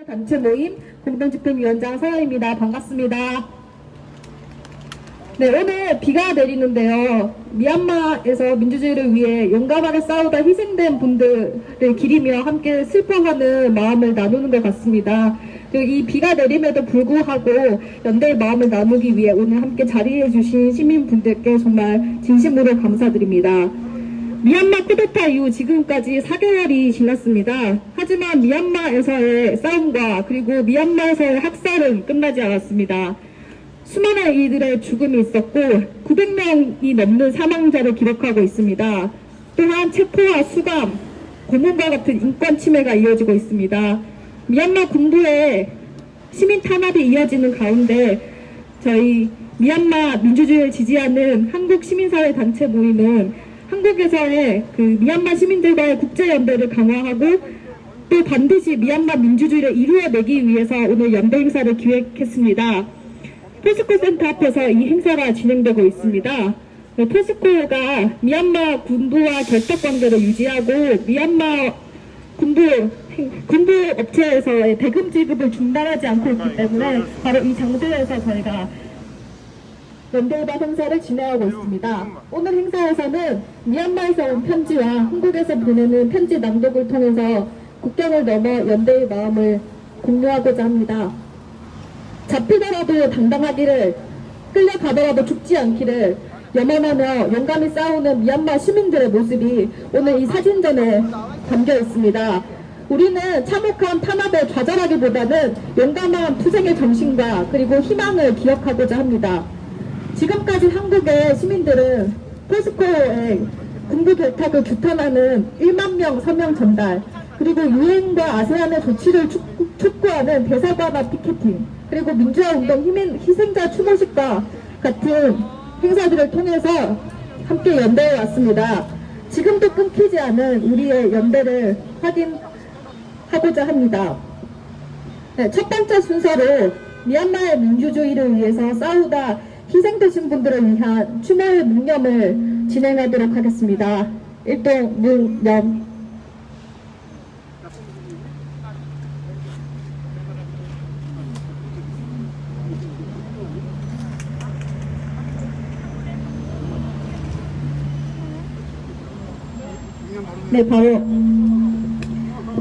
단체 모임 공동집행위원장 서아입니다. 반갑습니다. 네, 오늘 비가 내리는데요. 미얀마에서 민주주의를 위해 용감하게 싸우다 희생된 분들을 기리며 함께 슬퍼하는 마음을 나누는 것 같습니다. 그리고 이 비가 내림에도 불구하고 연대의 마음을 나누기 위해 오늘 함께 자리해 주신 시민분들께 정말 진심으로 감사드립니다. 미얀마 쿠데타 이후 지금까지 4개월이 지났습니다. 하지만 미얀마에서의 싸움과 그리고 미얀마에서의 학살은 끝나지 않았습니다. 수많은 이들의 죽음이 있었고 900명이 넘는 사망자를 기록하고 있습니다. 또한 체포와 수감, 고문과 같은 인권 침해가 이어지고 있습니다. 미얀마 군부의 시민 탄압이 이어지는 가운데 저희 미얀마 민주주의를 지지하는 한국 시민사회 단체 모임은 한국에서의 그 미얀마 시민들과의 국제연대를 강화하고 또 반드시 미얀마 민주주의를 이루어내기 위해서 오늘 연대 행사를 기획했습니다. 포스코 센터 앞에서 이 행사가 진행되고 있습니다. 포스코가 미얀마 군부와 결탁 관계를 유지하고 미얀마 군부 업체에서의 대금 지급을 중단하지 않고 있기 때문에 바로 이 장소에서 저희가 연대의반 행사를 진행하고 있습니다. 오늘 행사에서는 미얀마에서 온 편지와 한국에서 보내는 편지 낭독을 통해서 국경을 넘어 연대의 마음을 공유하고자 합니다. 잡히더라도 당당하기를, 끌려가더라도 죽지 않기를 염원하며 용감히 싸우는 미얀마 시민들의 모습이 오늘 이 사진전에 담겨 있습니다. 우리는 참혹한 탄압에 좌절하기보다는 용감한 투쟁의 정신과 그리고 희망을 기억하고자 합니다. 지금까지 한국의 시민들은 포스코의 군부 결탁을 규탄하는 1만 명 서명 전달, 그리고 유엔과 아세안의 조치를 촉구하는 대사관과 피켓팅, 그리고 민주화운동 희생자 추모식과 같은 행사들을 통해서 함께 연대해 왔습니다. 지금도 끊기지 않은 우리의 연대를 확인하고자 합니다. 네, 첫 번째 순서로 미얀마의 민주주의를 위해서 싸우다 희생되신 분들을 위한 추모의 묵념을 진행하도록 하겠습니다. 일동 묵념. 네, 바로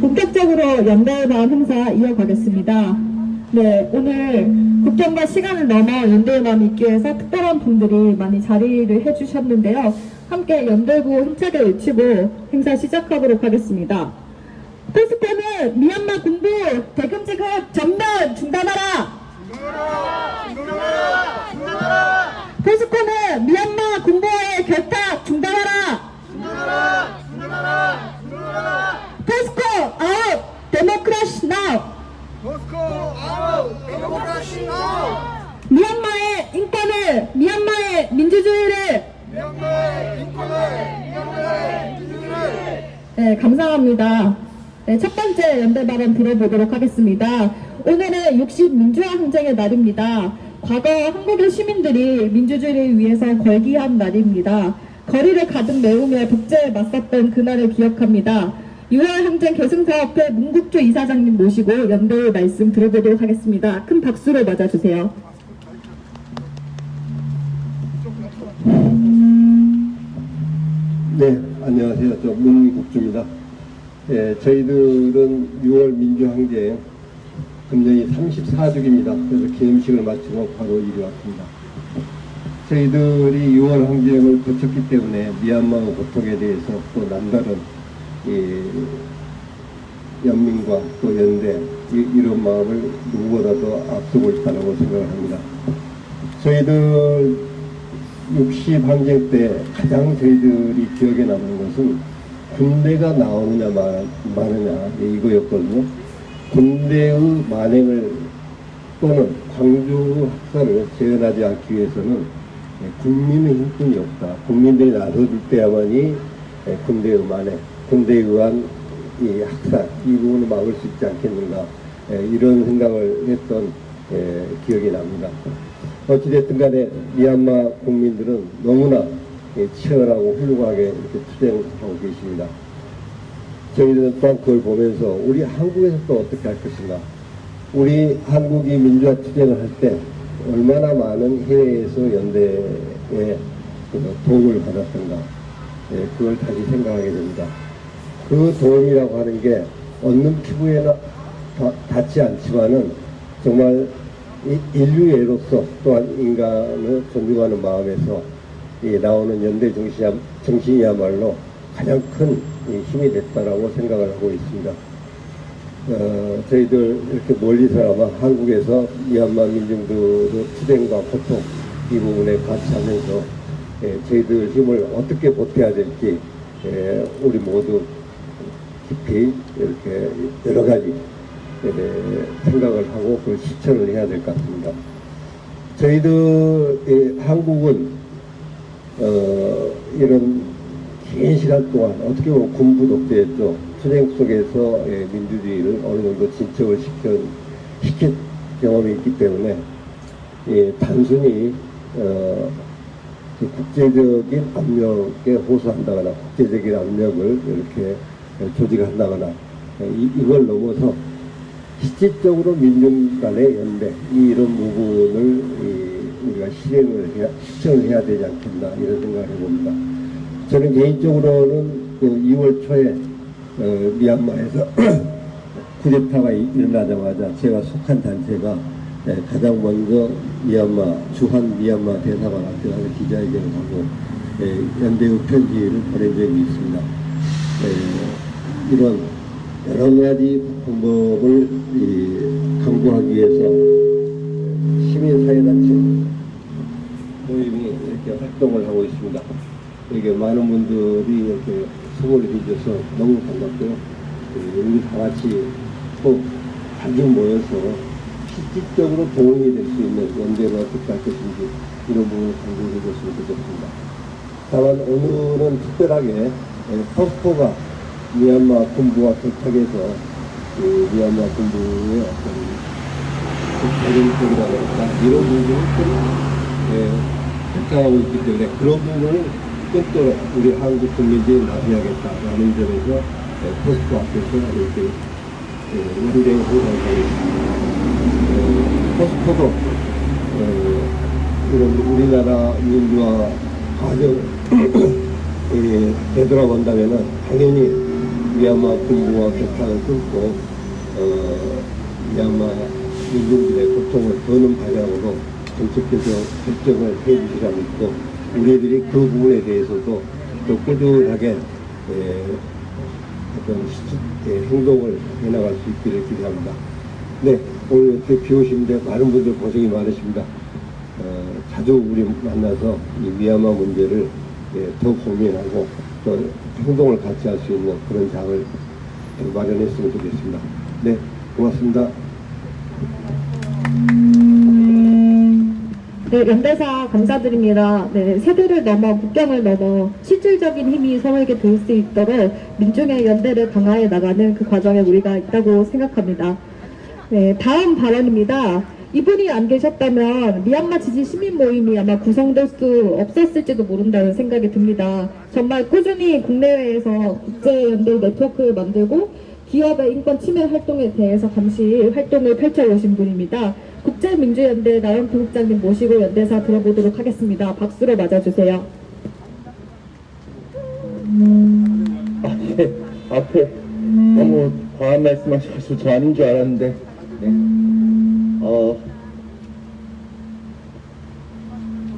본격적으로 연대의 마음 행사 이어가겠습니다. 네, 오늘 국경과 시간을 넘어 연대의 마음이 있기 위해서 특별한 분들이 많이 자리를 해주셨는데요. 함께 연대구 힘차게 외치고 행사 시작하도록 하겠습니다. 포스코는 미얀마 군부 대금 지급 전면 중단하라! 중단하라! 중단하라! 포스코는 미얀마 군부의 결탁 중단하라! 중단하라! 중단하라! 중단하라! 포스코 아웃! 데모크라시 나우! 포스코 아웃! 데모크라시 나우! 미얀마의 인권을, 미얀마의 민주주의를, 미얀마의 인권을, 미얀마의 민주주의를. 네, 감사합니다. 네, 첫 번째 연대 발언 들어보도록 하겠습니다. 오늘은 60 민주화 항쟁의 날입니다. 과거 한국의 시민들이 민주주의를 위해서 걸기한 날입니다. 거리를 가득 메우며 독재에 맞섰던 그날을 기억합니다. 6월 항쟁 계승사업회 문국주 이사장님 모시고 연대의 말씀 들어보도록 하겠습니다. 큰 박수로 맞아주세요. 네, 안녕하세요. 저 문국주입니다. 예, 저희들은 6월 민주항쟁 금년이 34주기입니다. 그래서 기념식을 마치고 바로 이리 왔습니다. 저희들이 6월 항쟁을 거쳤기 때문에 미얀마 고통에 대해서 또 남다른 연민과 또 연대 이런 마음을 누구보다도 앞서고 있다고 생각을 합니다. 저희들 60 항쟁 때 가장 저희들이 기억에 남는 것은 군대가 나오느냐 마느냐 이거였거든요. 군대의 만행을 또는 광주 학살을 재현하지 않기 위해서는 국민의 힘뿐이 없다. 국민들이 나서줄 때야만이 군대의 만행, 군대에 의한 이 학살, 이 부분을 막을 수 있지 않겠는가, 이런 생각을 했던 기억이 납니다. 어찌됐든 간에 미얀마 국민들은 너무나 치열하고 훌륭하게 이렇게 투쟁하고 계십니다. 저희들은 또한 그걸 보면서 우리 한국에서 또 어떻게 할 것인가, 우리 한국이 민주화 투쟁을 할 때 얼마나 많은 해외에서 연대에 도움을 받았던가, 그걸 다시 생각하게 됩니다. 그 도움이라고 하는 게 얻는 피부에는 닿지 않지만은 정말 인류애로서 또한 인간을 존중하는 마음에서 나오는 연대 정신이야말로 가장 큰 힘이 됐다라고 생각을 하고 있습니다. 저희들 이렇게 멀리서나마 한국에서 미얀마 민중들의 투쟁과 고통 이 부분에 같이 하면서 저희들 힘을 어떻게 보태야 될지 우리 모두 깊이 이렇게 여러 가지 생각을 하고 그걸 실천을 해야 될 것 같습니다. 저희들 한국은 이런 긴 시간 동안 어떻게 보면 군부 독재였죠. 투쟁 속에서 민주주의를 어느 정도 진척을 시킨 경험이 있기 때문에 단순히 국제적인 압력에 호소한다거나 국제적인 압력을 이렇게 조직한다거나 이걸 넘어서 실질적으로 민중 간의 연대 이런 부분을 우리가 실천을 해야 되지 않겠나 이런 생각을 해봅니다. 저는 개인적으로는 2월 초에 미얀마에서 쿠데타가 일어나자마자 제가 속한 단체가 가장 먼저 주한 미얀마 대사관 앞에 가서 기자회견을 하고 연대의 편지를 보낸 적이 있습니다. 이런 여러 가지 방법을 강구하기 위해서 시민사회단체 모임이 이렇게 활동을 하고 있습니다. 이게 많은 분들이 이렇게 수고를 해주셔서 너무 반갑고요. 우리 다 같이 꼭 같이 모여서 실질적으로 도움이 될 수 있는 연대가 어떻게 할 것인지 이런 부분을 강구해 줬으면 좋겠습니다. 다만 오늘은 특별하게 포스코가 미얀마 군부와 결탁해서 미얀마 군부의 어떤 대전적이라든가 이런 부분을 결정하고 있기 때문에 그런 부분을 끝도 우리 한국 국민들이 나서야겠다라는 점에서 포스코 앞에서 이렇게 연대의 호소를 하고 있습니다. 포스코도 이런 우리나라 민주화 과정 되돌아본다면은 당연히 미얀마 군부와 결탁을 끊고 미얀마 민중들의 고통을 더는 방향으로 정책적으로 결정을 해 주시라고 믿고 우리들이 그 부분에 대해서도 더 꾸준하게 어떤 행동을 해나갈 수 있기를 기대합니다. 네, 오늘 이렇게 비 오시는데 많은 분들 고생이 많으십니다. 자주 우리 만나서 이 미얀마 문제를 더 고민하고 또 행동을 같이 할 수 있는 그런 장을 마련했으면 좋겠습니다. 네, 고맙습니다. 네, 연대사 감사드립니다. 네, 세대를 넘어 국경을 넘어 실질적인 힘이 서로에게 될 수 있도록 민중의 연대를 강화해 나가는 그 과정에 우리가 있다고 생각합니다. 네, 다음 발언입니다. 이분이 안 계셨다면 미얀마 지지 시민 모임이 아마 구성될 수 없었을지도 모른다는 생각이 듭니다. 정말 꾸준히 국내외에서 국제연대 네트워크를 만들고 기업의 인권 침해 활동에 대해서 감시 활동을 펼쳐오신 분입니다. 국제민주연대 나영 부국장님 모시고 연대사 들어보도록 하겠습니다. 박수로 맞아주세요. 앞에 너무 과한 말씀하셔서 저 아닌 줄 알았는데, 네.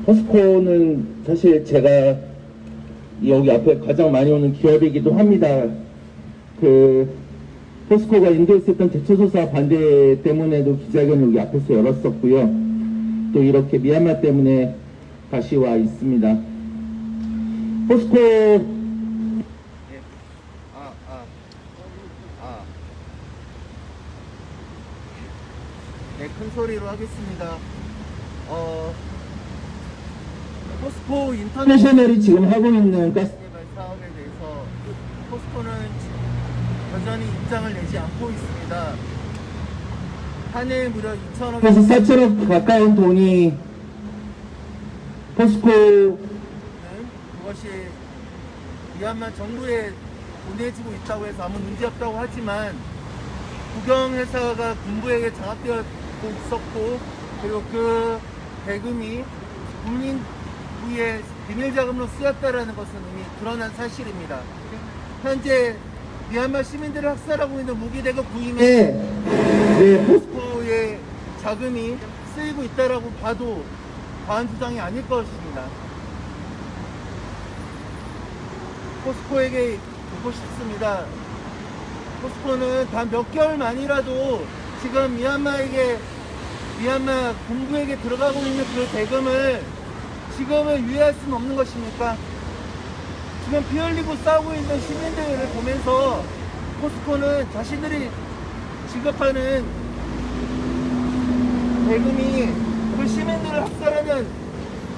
포스코는 사실 제가 여기 앞에 가장 많이 오는 기업이기도 합니다. 포스코가 인도했었던 대처조사 반대 때문에도 기자회견을 여기 앞에서 열었었고요. 또 이렇게 미얀마 때문에 다시 와 있습니다. 포스코 네, 큰 소리로 하겠습니다. 포스코 인터내셔널이 지금 하고 있는 가스 개발 사업에 대해서 포스코는 여전히 입장을 내지 않고 있습니다. 한 해에 무려 2천억에서 그래서 4천억 가까운 돈이 포스코 그것이 미얀마 정부에 보내지고 있다고 해서 아무 문제 없다고 하지만 국영회사가 군부에게 장악되어 있었고, 그리고 그 대금이 국민부의 비밀자금으로 쓰였다라는 것은 이미 드러난 사실입니다. 현재 미얀마 시민들을 학살하고 있는 무기대급 구임에 포스코의 자금이 쓰이고 있다라고 봐도 과한 주장이 아닐 것입니다. 포스코에게 묻고 싶습니다. 포스코는 단 몇 개월만이라도 지금 미얀마 군부에게 들어가고 있는 그 대금을 지금은 유예할 수는 없는 것입니까? 지금 피 흘리고 싸우고 있는 시민들을 보면서 포스코는 자신들이 지급하는 대금이 그 시민들을 학살하는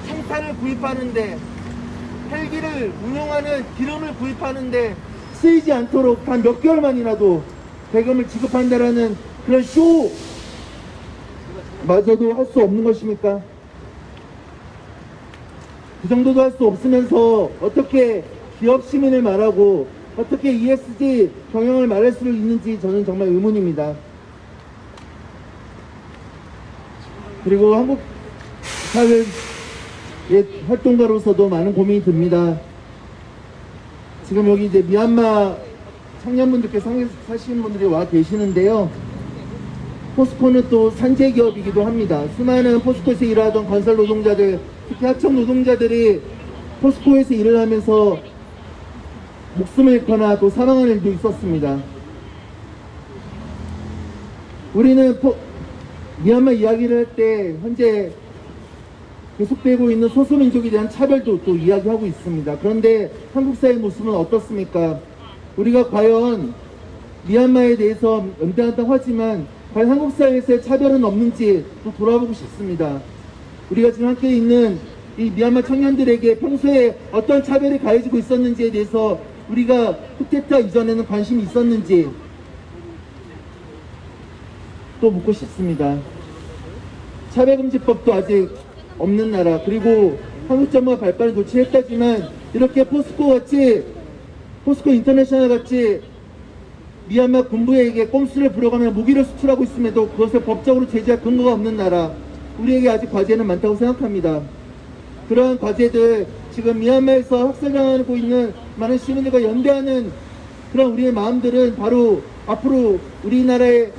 창탄을 구입하는데, 헬기를 운용하는 기름을 구입하는데 쓰이지 않도록 단 몇 개월만이라도 대금을 지급한다라는 그런 쇼마저도 할 수 없는 것입니까? 그 정도도 할 수 없으면서 어떻게 기업 시민을 말하고 어떻게 ESG 경영을 말할 수 있는지 저는 정말 의문입니다. 그리고 한국 사회 활동가로서도 많은 고민이 듭니다. 지금 여기 이제 미얀마 청년분들께서 사시는 분들이 와 계시는데요. 포스코는 또 산재 기업이기도 합니다. 수많은 포스코에서 일하던 건설 노동자들, 특히 하청 노동자들이 포스코에서 일을 하면서 목숨을 잃거나 또 사망하는 일도 있었습니다. 우리는 미얀마 이야기를 할 때 현재 계속되고 있는 소수민족에 대한 차별도 또 이야기하고 있습니다. 그런데 한국 사회의 모습은 어떻습니까? 우리가 과연 미얀마에 대해서 연대한다고 하지만 과연 한국 사회에서의 차별은 없는지 또 돌아보고 싶습니다. 우리가 지금 함께 있는 이 미얀마 청년들에게 평소에 어떤 차별이 가해지고 있었는지에 대해서 우리가 쿠데타 이전에는 관심이 있었는지 또 묻고 싶습니다. 차별금지법도 아직 없는 나라, 그리고 한국 정부가 발빠른 조치를 했다지만 이렇게 포스코 인터내셔널 같이 미얀마 군부에게 꼼수를 부려가며 무기를 수출하고 있음에도 그것을 법적으로 제재할 근거가 없는 나라, 우리에게 아직 과제는 많다고 생각합니다. 그러한 과제들, 지금 미얀마에서 학살당하고 있는 많은 시민들과 연대하는 그런 우리의 마음들은 바로 앞으로 우리나라의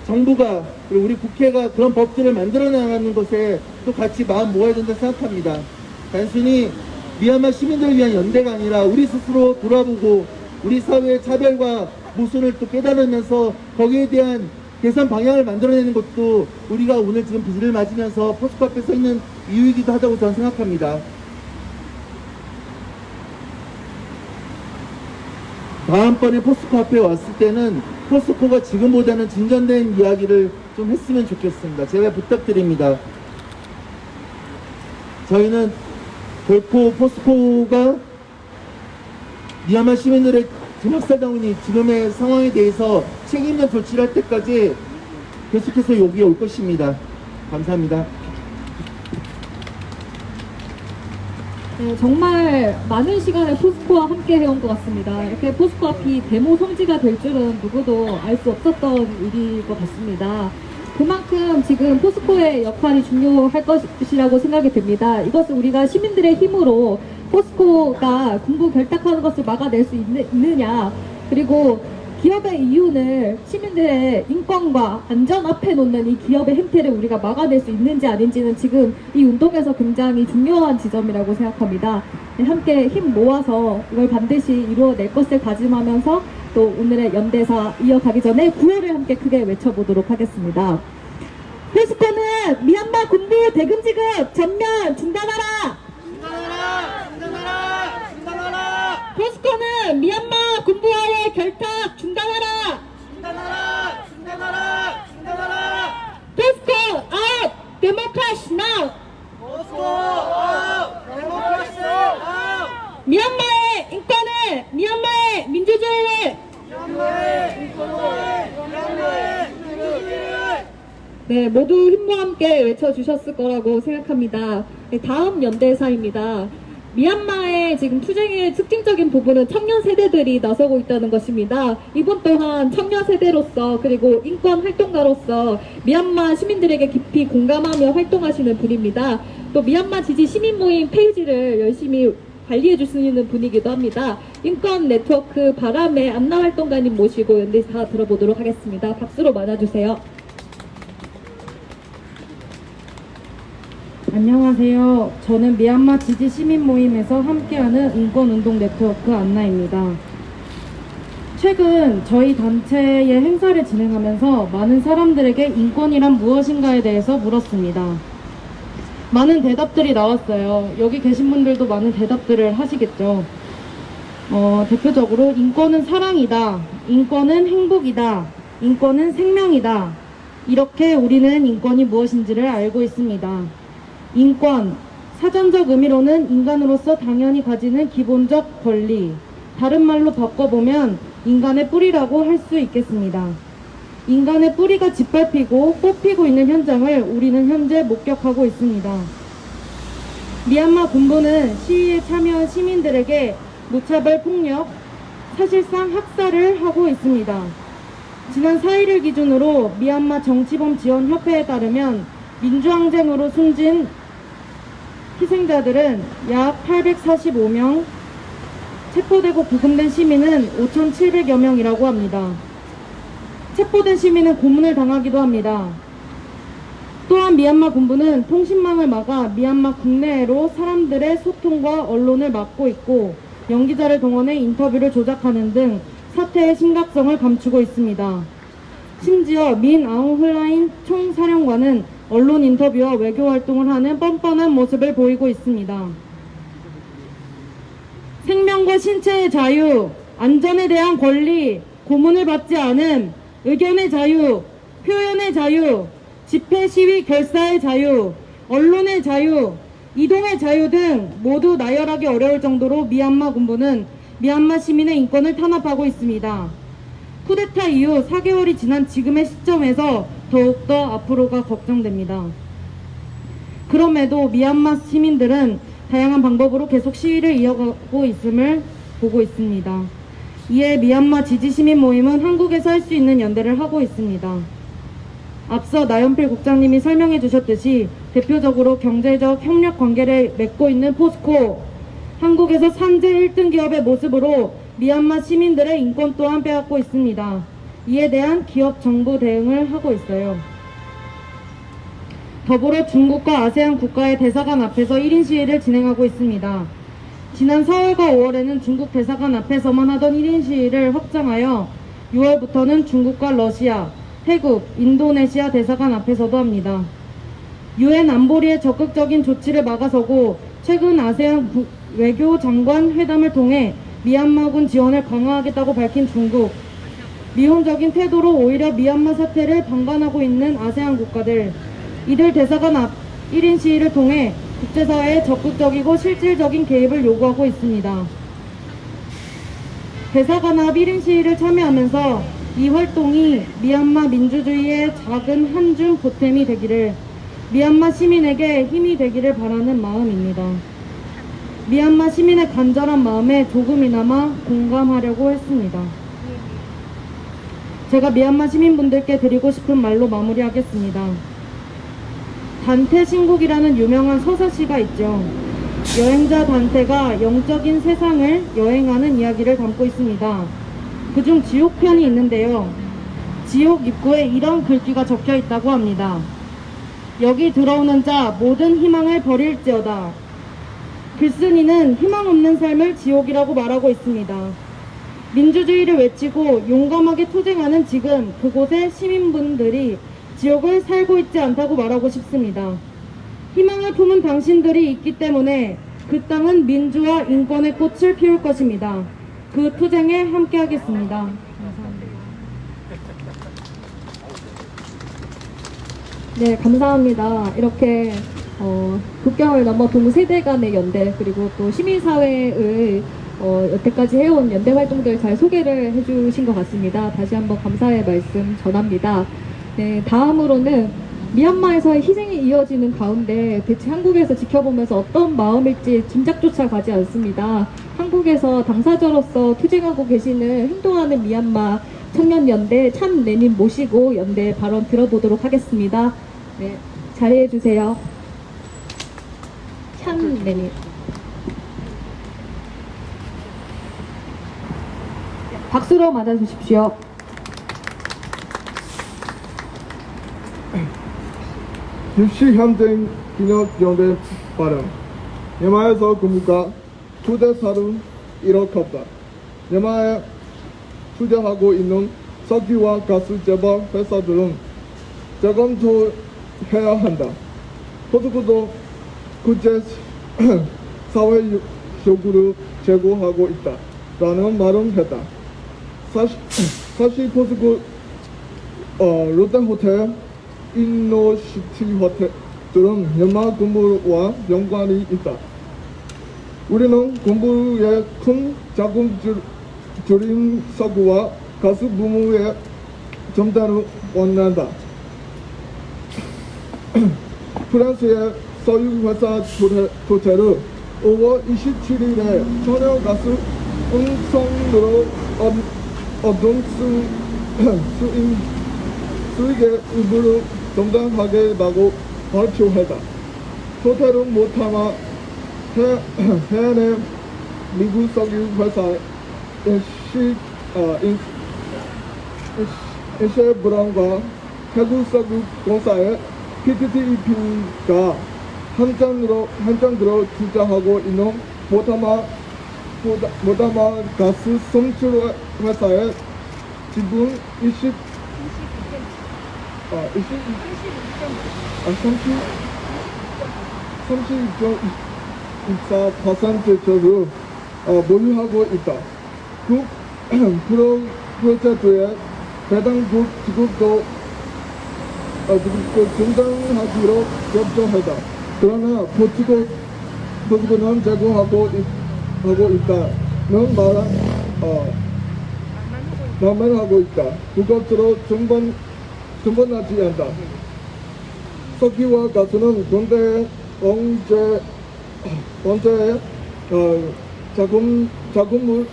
정부가, 그리고 우리 국회가 그런 법들을 만들어 나가는 것에 또 같이 마음 모아야 된다고 생각합니다. 단순히 미얀마 시민들을 위한 연대가 아니라 우리 스스로 돌아보고 우리 사회의 차별과 모순을 또 깨달으면서 거기에 대한 개선 방향을 만들어내는 것도 우리가 오늘 지금 비를 맞으면서 포스코 앞에 서 있는 이유이기도 하다고 저는 생각합니다. 다음번에 포스코 앞에 왔을 때는 포스코가 지금보다는 진전된 이야기를 좀 했으면 좋겠습니다. 제가 부탁드립니다. 저희는 결코 포스코가 미얀마 시민들의 학살당하니 지금의 상황에 대해서 책임있는 조치를 할 때까지 계속해서 여기에 올 것입니다. 감사합니다. 네, 정말 많은 시간을 포스코와 함께 해온 것 같습니다. 이렇게 포스코 앞이 데모 성지가 될 줄은 누구도 알 수 없었던 일일 것 같습니다. 그만큼 지금 포스코의 역할이 중요할 것이라고 생각이 듭니다. 이것을 우리가 시민들의 힘으로 포스코가 군부 결탁하는 것을 막아낼 수 있느냐, 그리고 기업의 이윤을 시민들의 인권과 안전 앞에 놓는 이 기업의 행태를 우리가 막아낼 수 있는지 아닌지는 지금 이 운동에서 굉장히 중요한 지점이라고 생각합니다. 함께 힘 모아서 이걸 반드시 이루어낼 것을 다짐하면서 또 오늘의 연대사 이어가기 전에 구호를 함께 크게 외쳐보도록 하겠습니다. 포스코는 미얀마 군부 대금 지급 전면 중단하라! 중단하라! 중단하라! 중단하라! 포스코는 미얀마 군부와의 결탁 중단하라! 중단하라! 중단하라! 중단하라! 포스코 아웃! 데모크라시 나우! 포스코 아웃! 데모크라시 아웃! 미얀마의 인권을! 미얀마의 민주주의를! 미얀마의 인권을! 미얀마의 민주주의를! 네, 모두 힘과 함께 외쳐주셨을 거라고 생각합니다. 네, 다음 연대사입니다. 미얀마의 지금 투쟁의 특징적인 부분은 청년 세대들이 나서고 있다는 것입니다. 이분 또한 청년 세대로서 그리고 인권 활동가로서 미얀마 시민들에게 깊이 공감하며 활동하시는 분입니다. 또 미얀마 지지 시민 모임 페이지를 열심히 관리해 주시는 분이기도 합니다. 인권 네트워크 바람의 안나 활동가님 모시고 연대사 들어보도록 하겠습니다. 박수로 맞아주세요. 안녕하세요. 저는 미얀마 지지 시민 모임에서 함께하는 인권운동 네트워크 안나입니다. 최근 저희 단체의 행사를 진행하면서 많은 사람들에게 인권이란 무엇인가에 대해서 물었습니다. 많은 대답들이 나왔어요. 여기 계신 분들도 많은 대답들을 하시겠죠. 대표적으로 인권은 사랑이다, 인권은 행복이다, 인권은 생명이다. 이렇게 우리는 인권이 무엇인지를 알고 있습니다. 인권, 사전적 의미로는 인간으로서 당연히 가지는 기본적 권리, 다른 말로 바꿔보면 인간의 뿌리라고 할 수 있겠습니다. 인간의 뿌리가 짓밟히고 뽑히고 있는 현장을 우리는 현재 목격하고 있습니다. 미얀마 군부는 시위에 참여한 시민들에게 무차별 폭력, 사실상 학살을 하고 있습니다. 지난 4일을 기준으로 미얀마 정치범 지원 협회에 따르면 민주항쟁으로 숨진 희생자들은 약 845명, 체포되고 구금된 시민은 5,700여 명이라고 합니다. 체포된 시민은 고문을 당하기도 합니다. 또한 미얀마 군부는 통신망을 막아 미얀마 국내외로 사람들의 소통과 언론을 막고 있고 연기자를 동원해 인터뷰를 조작하는 등 사태의 심각성을 감추고 있습니다. 심지어 민 아웅 흘라인 총사령관은 언론 인터뷰와 외교 활동을 하는 뻔뻔한 모습을 보이고 있습니다. 생명과 신체의 자유, 안전에 대한 권리, 고문을 받지 않음, 의견의 자유, 표현의 자유, 집회 시위 결사의 자유, 언론의 자유, 이동의 자유 등 모두 나열하기 어려울 정도로 미얀마 군부는 미얀마 시민의 인권을 탄압하고 있습니다. 쿠데타 이후 4개월이 지난 지금의 시점에서 더욱더 앞으로가 걱정됩니다. 그럼에도 미얀마 시민들은 다양한 방법으로 계속 시위를 이어가고 있음을 보고 있습니다. 이에 미얀마 지지시민 모임은 한국에서 할 수 있는 연대를 하고 있습니다. 앞서 나연필 국장님이 설명해 주셨듯이 대표적으로 경제적 협력 관계를 맺고 있는 포스코, 한국에서 산재 1등 기업의 모습으로 미얀마 시민들의 인권 또한 빼앗고 있습니다. 이에 대한 기업 정부 대응을 하고 있어요. 더불어 중국과 아세안 국가의 대사관 앞에서 1인 시위를 진행하고 있습니다. 지난 4월과 5월에는 중국 대사관 앞에서만 하던 1인 시위를 확장하여 6월부터는 중국과 러시아, 태국, 인도네시아 대사관 앞에서도 합니다. 유엔 안보리의 적극적인 조치를 막아서고 최근 아세안 외교장관 회담을 통해 미얀마군 지원을 강화하겠다고 밝힌 중국, 미온적인 태도로 오히려 미얀마 사태를 방관하고 있는 아세안 국가들, 이들 대사관 앞 1인 시위를 통해 국제사회의 적극적이고 실질적인 개입을 요구하고 있습니다. 대사관 앞 1인 시위를 참여하면서 이 활동이 미얀마 민주주의의 작은 한 줌 보탬이 되기를, 미얀마 시민에게 힘이 되기를 바라는 마음입니다. 미얀마 시민의 간절한 마음에 조금이나마 공감하려고 했습니다. 제가 미얀마 시민분들께 드리고 싶은 말로 마무리하겠습니다. 단테 신곡이라는 유명한 서사시가 있죠. 여행자 단테가 영적인 세상을 여행하는 이야기를 담고 있습니다. 그중 지옥편이 있는데요. 지옥 입구에 이런 글귀가 적혀 있다고 합니다. 여기 들어오는 자 모든 희망을 버릴지어다. 글쓴이는 희망 없는 삶을 지옥이라고 말하고 있습니다. 민주주의를 외치고 용감하게 투쟁하는 지금 그곳의 시민분들이 지옥을 살고 있지 않다고 말하고 싶습니다. 희망을 품은 당신들이 있기 때문에 그 땅은 민주와 인권의 꽃을 피울 것입니다. 그 투쟁에 함께하겠습니다. 감사합니다. 네, 감사합니다. 이렇게 국경을 넘어 동세대 간의 연대, 그리고 또 시민사회의 여태까지 해온 연대 활동들 잘 소개를 해주신 것 같습니다. 다시 한번 감사의 말씀 전합니다. 네, 다음으로는 미얀마에서의 희생이 이어지는 가운데 대체 한국에서 지켜보면서 어떤 마음일지 짐작조차 가지 않습니다. 한국에서 당사자로서 투쟁하고 계시는 행동하는 미얀마 청년연대 참내님 모시고 연대 발언 들어보도록 하겠습니다. 네, 자리해 주세요. 참내님. 박수로 맞아주십시오. 입시현생 기념연대 발언. 미얀마에서 근무가 투자사를 일으켰다. 미얀마에 투자하고 있는 석유와 가스 재벌 회사들은 재검토해야 한다. 포스코도 국제 사회 요구를 제고하고 있다. 라는 말은 했다. 사실 포스코 롯데호텔 인노시티 호텔들은 미얀마 군부와 연관이 있다. 우리는 군부의 큰 자금 줄인 석유와 가스 부문의 점단을 원한다. 프랑스의 석유 회사 토테를 5월 27일에 천연가스 운송으로 얻은 수익의 일부를 정당하게라고 발표했다. 토테는 못하마 해안의 미국 석유 회사 인셰브란과 태국 석유 공사의 PTTEP가 한창으로 투자하고 있는 모다마 가스 송출 회사의 지분 32.24%를 보유하고 있다. 국 프로젝트의 배당 지급도 중단하기로 결정했다. 그러나 포스코는 제고하고 있다는 말만 하고 있다. 그것으로 충분하지 않다. 석유와 가스는 군대의 언제의 자금을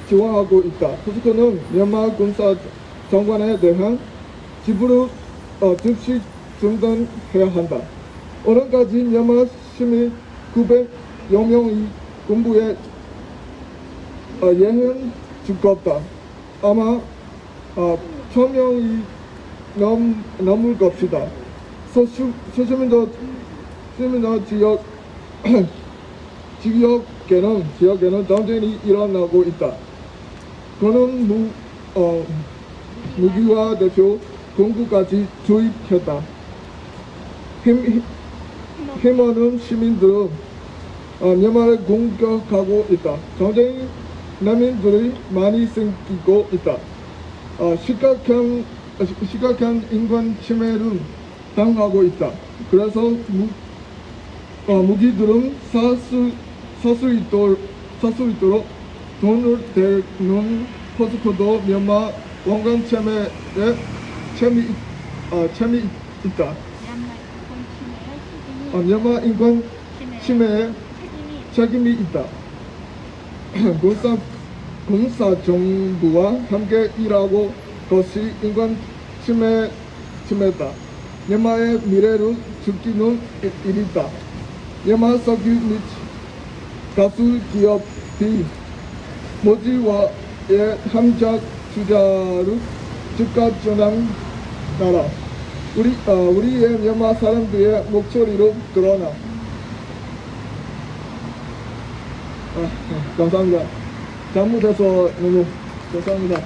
지원하고 있다. 포스코는 미얀마 군사 장관에 대한 지불을 즉시 중단해야 한다. 오늘까지 미얀마 시민 900여 명이 군부에 예행 죽었다. 아마 1000명이 넘을 것이다. 소시민도 지역에는 전쟁이 일어나고 있다. 그는 무기화 대표 공구까지 투입했다. 힘없는 시민들은 미얀마를 공격하고 있다. 전쟁 난민들이 많이 생기고 있다. 심각한 인권 침해를 당하고 있다. 그래서 무기들은 살 수 있도록 돈을 대는 포스코도 미얀마 원관 침해에 책임이 있다. 미얀마 인권 침해에 책임이 있다. 군사 정부와 함께 일하고 것이 인권 침해다. 미얀마의 미래를 지키는 일이다. 미얀마 석유 및 가스 기업이 모지와의 함작 투자를 즉각 중단하라. 우리의 미얀마 사람들의 목소리로 드러나. 감사합니다. 잘못해서 너무 죄송합니다.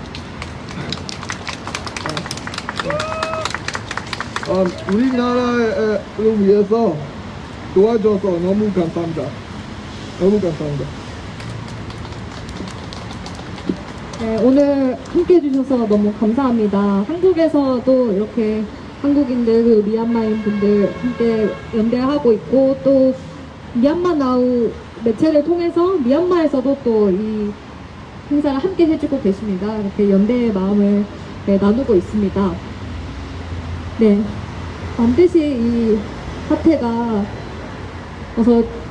우리나라를 위해서 도와줘서 너무 감사합니다. 너무 감사합니다. 네, 오늘 함께 해주셔서 너무 감사합니다. 한국에서도 이렇게 한국인들, 그 미얀마인 분들 함께 연대하고 있고, 또 미얀마 나우 매체를 통해서 미얀마에서도 또 이 행사를 함께 해주고 계십니다. 이렇게 연대의 마음을 나누고 있습니다. 네. 반드시 이 사태가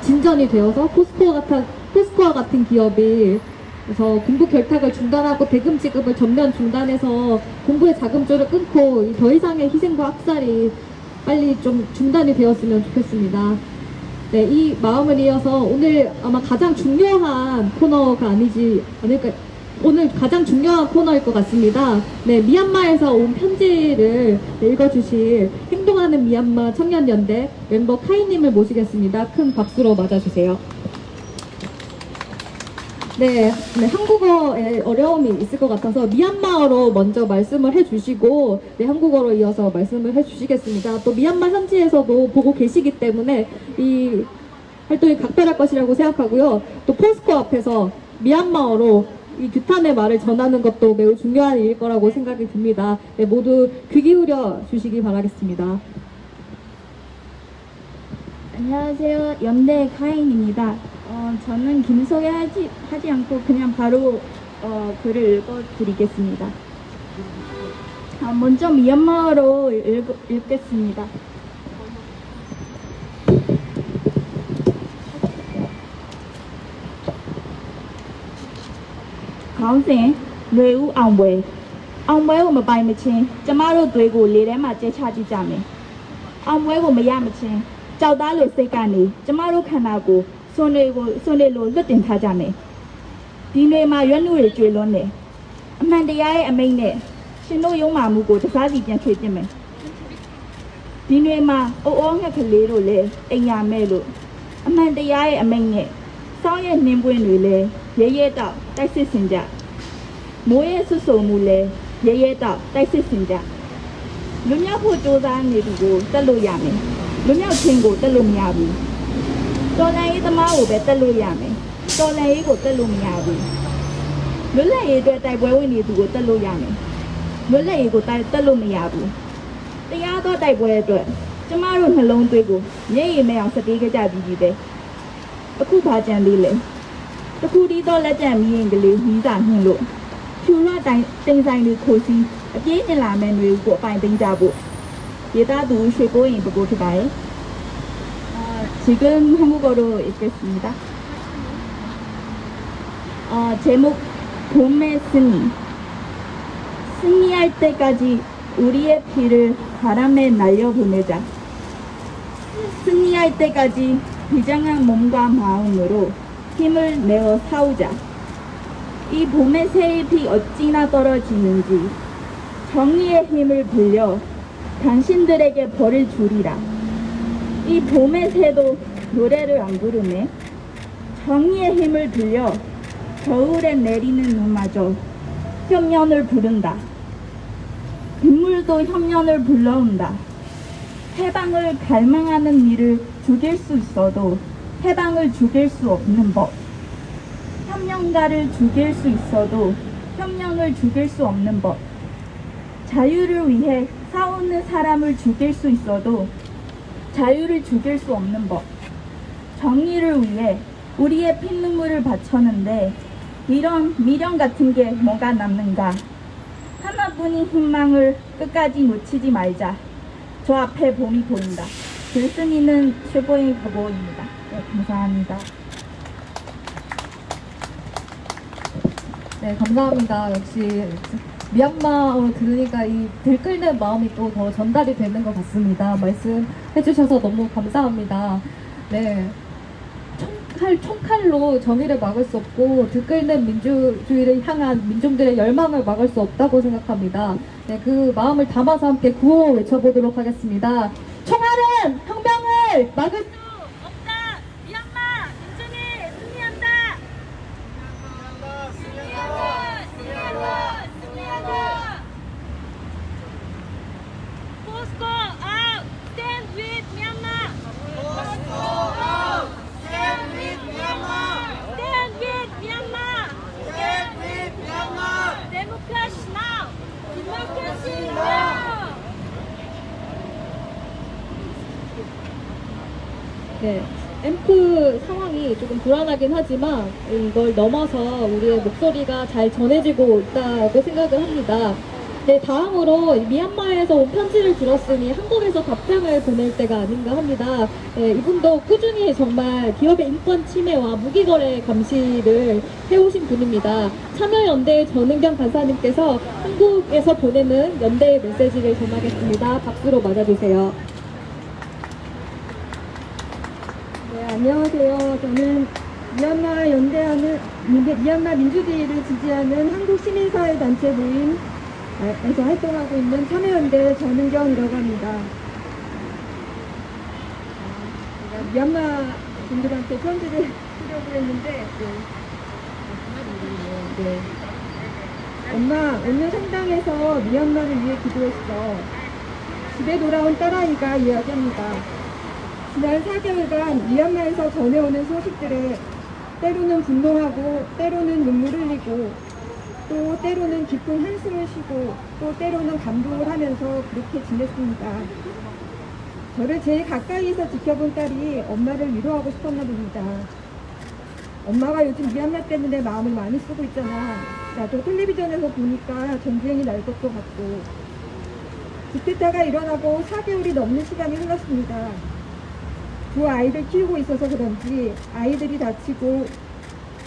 진전이 되어서 포스코와 같은 기업이 그래서 공부 결탁을 중단하고 대금 지급을 전면 중단해서 공부의 자금줄을 끊고 더 이상의 희생과 학살이 빨리 좀 중단이 되었으면 좋겠습니다. 네, 이 마음을 이어서 오늘 아마 가장 중요한 코너가 아닐까, 오늘 가장 중요한 코너일 것 같습니다. 네, 미얀마에서 온 편지를 읽어주실 행동하는 미얀마 청년연대 멤버 카이님을 모시겠습니다. 큰 박수로 맞아주세요. 네, 한국어에 어려움이 있을 것 같아서 미얀마어로 먼저 말씀을 해주시고, 네, 한국어로 이어서 말씀을 해주시겠습니다. 또 미얀마 현지에서도 보고 계시기 때문에 이 활동이 각별할 것이라고 생각하고요. 또 포스코 앞에서 미얀마어로 이 규탄의 말을 전하는 것도 매우 중요한 일일 거라고 생각이 듭니다. 네, 모두 귀 기울여 주시기 바라겠습니다. 안녕하세요. 연대 카인입니다. 저는 김소개하지 않고 그냥 바로 글을 읽어드리겠습니다. 먼저 미얀마어로 읽겠습니다. 가운생 뇌우 앙웨 앙웨고မပိုင်မချင်းကျမတို့တွေကိုလေထဲမှာကျဲချကြည့်ကြမယ်အောင်ပွဲကိုမရမချင်းကြောက်သားလိုစိတ်ကနေကျမတို့ခန္ဓာကိုစွန်တွေလိုလွတ်တင်ထားကြမယ်ဒီနေ့မှာရွက်နှုတွေကျွေလွန်းတယ်အမှန်တရားရဲ့အမိန့်နဲ့ရှင်တို့ယုံမှမှုကိုတစားစီပြန်ဖြည့်ပြမယ်ဒီနေ့မှာအိုးငှက်ကလေးတို့လည်းအိမ်ရမဲ့လို့အမှန်တရားရဲ့အမိန့်နဲ့စောင်းရဲ့နှင်းပွင့်တွေလည်းရဲတောက်တိုက်စစ်စင်ကြမိုးရဲ့ဆွဆုံမှုလည်းရဲတောက်တိုက်စစ်စင်ကြလွမြောက်ဖို့ကြိုးစားနေသူကိုတက်လို့ရမယ်လွမြောက်ခြင်းကိုတက်လို့မရဘူးတော်လန်ရေးသမားကိုပဲတက်လို့ရမယ်တော်လန်ရေးကိုတက်လို့မရဘူးလွတ်လပ်ရေးအတွက်တိုက်ပွဲဝင်နေသူကိုတက်လို့ရမယ်လွတ်လပ်ရေးကိုတက်လို့မရဘူးတရားသောတိုက်ပွဲအတွက်ကျမတို့နှလုံးသွေးကိုမျက်ရည်မဲ့အောင်စတေးကြကြပြီးပဲအခုဘာကြံသေးလဲတခုတည်းသောလက်ကျန်မီးရင်ကလေးကြီးစာနှင်းလို့ဖြူရတိုင်းတင်ဆိုင်တွေခိုးစီးအပြေးကျင်လာမဲ့တွေကိုအပိုင်သိမ်းကြဖို့예다도 쉐고인 보고 기다해. 지금 한국어로 읽겠습니다. 제목 봄의 승리. 승리할 때까지 우리의 피를 바람에 날려보내자. 승리할 때까지 비장한 몸과 마음으로 힘을 내어 싸우자. 이 봄의 새잎이 어찌나 떨어지는지 정의의 힘을 빌려 당신들에게 벌을 주리라. 이 봄의 새도 노래를 안 부르네. 정의의 힘을 빌려 겨울에 내리는 눈마저 협년을 부른다. 빗물도 협년을 불러온다. 해방을 갈망하는 이를 죽일 수 있어도 해방을 죽일 수 없는 법. 협력가를 죽일 수 있어도 협력을 죽일 수 없는 법. 자유를 위해 싸우는 사람을 죽일 수 있어도 자유를 죽일 수 없는 법. 정의를 위해 우리의 피눈물을 바쳤는데 이런 미련 같은 게 뭐가 남는가. 하나뿐인 희망을 끝까지 놓치지 말자. 저 앞에 봄이 보인다. 글쓴이는 최고의 보고입니다. 네, 감사합니다. 네, 감사합니다. 역시 미얀마어로 들으니까 이 들끓는 마음이 또 더 전달이 되는 것 같습니다. 말씀해주셔서 너무 감사합니다. 네, 총칼로 정의를 막을 수 없고 들끓는 민주주의를 향한 민중들의 열망을 막을 수 없다고 생각합니다. 네, 그 마음을 담아서 함께 구호 외쳐보도록 하겠습니다. 총알은 혁명을 막을 수 없다. 미얀마 민중이 승리한다. Posko out! Stand with Myanmar! Posko out! Stand with Myanmar! Stand with Myanmar! Stand with Myanmar! Democracy now! Democracy now! 네, 앰프 상황이 조금 불안하긴 하지만 이걸 넘어서 우리의 목소리가 잘 전해지고 있다고 생각을 합니다. 네, 다음으로 미얀마에서 온 편지를 들었으니 한국에서 답장을 보낼 때가 아닌가 합니다. 네, 이분도 꾸준히 정말 기업의 인권 침해와 무기거래 감시를 해오신 분입니다. 참여연대 전은경 간사님께서 한국에서 보내는 연대의 메시지를 전하겠습니다. 박수로 맞아주세요. 네, 안녕하세요. 저는 미얀마 민주주의를 지지하는 한국 시민사회 단체 모임에서 활동하고 있는 참여연대 전은경이라고 합니다. 제가 미얀마 분들한테 편지를 쓰려고 했는데, 네. 엄마, 오늘 성당에서 미얀마를 위해 기도했어. 집에 돌아온 딸아이가 이야기합니다. 지난 4개월간 미얀마에서 전해오는 소식들에 때로는 분노하고 때로는 눈물 흘리고 또 때로는 깊은 한숨을 쉬고 또 때로는 감동을 하면서 그렇게 지냈습니다. 저를 제일 가까이에서 지켜본 딸이 엄마를 위로하고 싶었나 봅니다. 엄마가 요즘 미얀마 때문에 마음을 많이 쓰고 있잖아. 나도 텔레비전에서 보니까 전쟁이 날 것도 같고. 쿠데타가 일어나고 4개월이 넘는 시간이 흘렀습니다. 두 아이를 키우고 있어서 그런지 아이들이 다치고